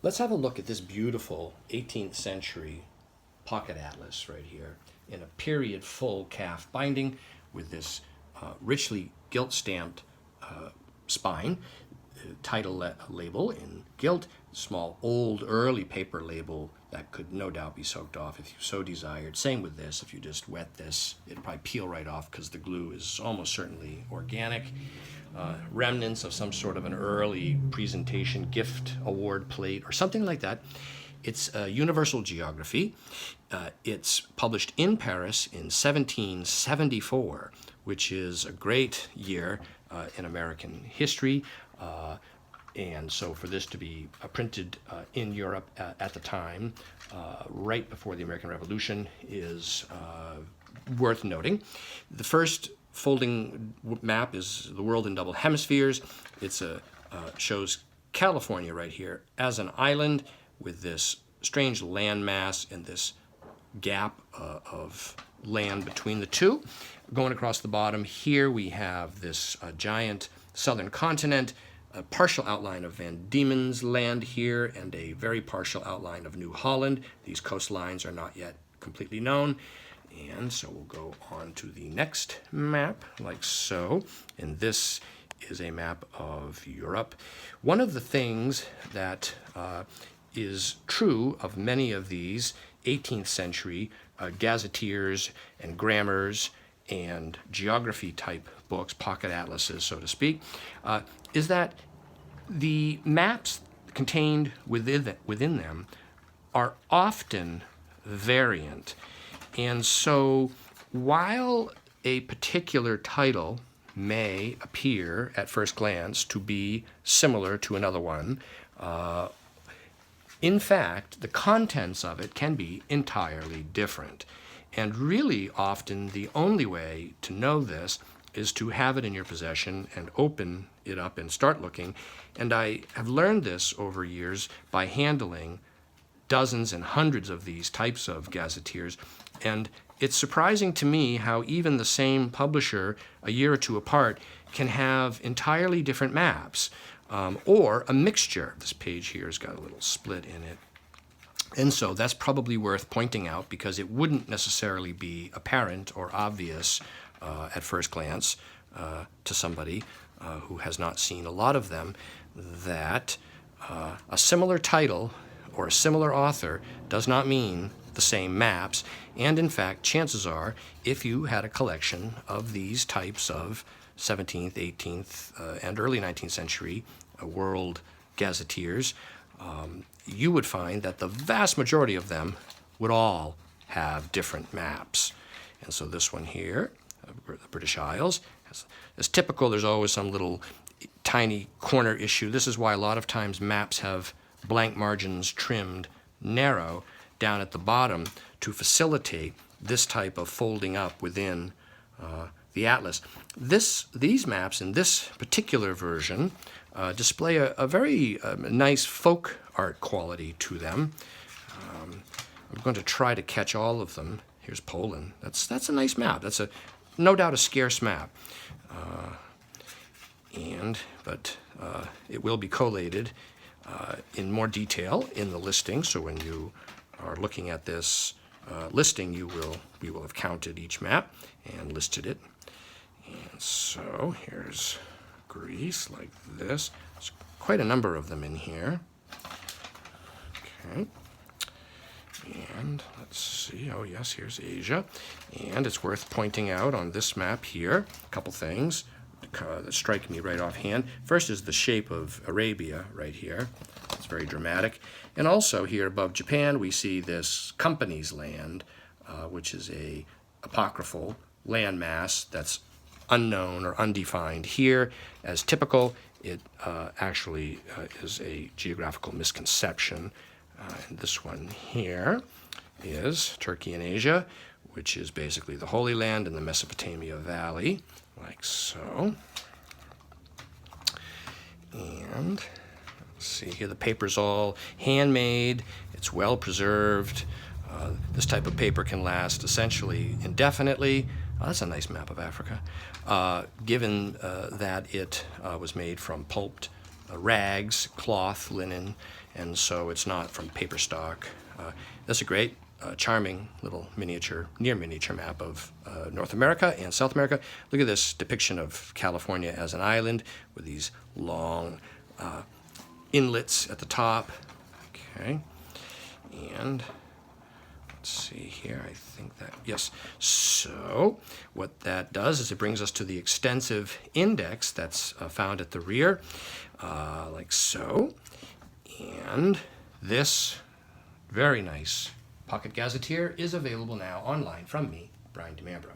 Let's have a look at this beautiful 18th century pocket atlas right here in a period full calf binding with this richly gilt stamped spine, title label in gilt, small old early paper label that could no doubt be soaked off if you so desired. Same with this, if you just wet this, it'd probably peel right off because the glue is almost certainly organic. Remnants of some sort of an early presentation gift award plate or something like that. It's Universal Geography. It's published in Paris in 1774, which is a great year in American history. And so for this to be printed in Europe at the time, right before the American Revolution, is worth noting. The first folding map is the world in double hemispheres. It's shows California right here as an island with this strange landmass and this gap of land between the two. Going across the bottom here, we have this giant southern continent, a partial outline of Van Diemen's Land here, and a very partial outline of New Holland. These coastlines are not yet completely known. And so we'll go on to the next map, like so. And this is a map of Europe. One of the things that is true of many of these 18th century gazetteers and grammars and geography type books, pocket atlases, so to speak, is that the maps contained within them are often variant. And so while a particular title may appear at first glance to be similar to another one, in fact, the contents of it can be entirely different. And really often the only way to know this is to have it in your possession and open it up and start looking. And I have learned this over years by handling dozens and hundreds of these types of gazetteers. And it's surprising to me how even the same publisher, a year or two apart, can have entirely different maps, or a mixture. This page here has got a little split in it. And so that's probably worth pointing out because it wouldn't necessarily be apparent or obvious at first glance to somebody who has not seen a lot of them that a similar title or a similar author does not mean the same maps. And in fact, chances are, if you had a collection of these types of 17th, 18th, and early 19th century world gazetteers, you would find that the vast majority of them would all have different maps. And so this one here, the British Isles, is typical. There's always some little tiny corner issue. This is why a lot of times maps have blank margins trimmed narrow down at the bottom to facilitate this type of folding up within the atlas. These maps in this particular version display a very nice folk art quality to them. I'm going to try to catch all of them. Here's Poland. That's a nice map. That's no doubt a scarce map. But it will be collated in more detail in the listing. So when you are looking at this listing, we will have counted each map and listed it. And so here's Greece like this. There's quite a number of them in here. Okay. And let's see, oh yes, here's Asia. And it's worth pointing out on this map here, a couple things that strike me right offhand. First is the shape of Arabia right here. It's very dramatic. And also here above Japan, we see this Company's Land, which is a apocryphal landmass that's unknown or undefined here. As typical, it actually is a geographical misconception. And this one here is Turkey and Asia, which is basically the Holy Land in the Mesopotamia Valley, like so. And let's see here, the paper's all handmade, it's well preserved. This type of paper can last essentially indefinitely. Oh, that's a nice map of Africa, given that it was made from pulped rags, cloth, linen, and so it's not from paper stock. That's a great, charming little miniature, near miniature map of North America and South America. Look at this depiction of California as an island with these long inlets at the top. Okay, and let's see here, I think that, yes. So what that does is it brings us to the extensive index that's found at the rear, like so. And this very nice pocket gazetteer is available now online from me, Brian DiMambro.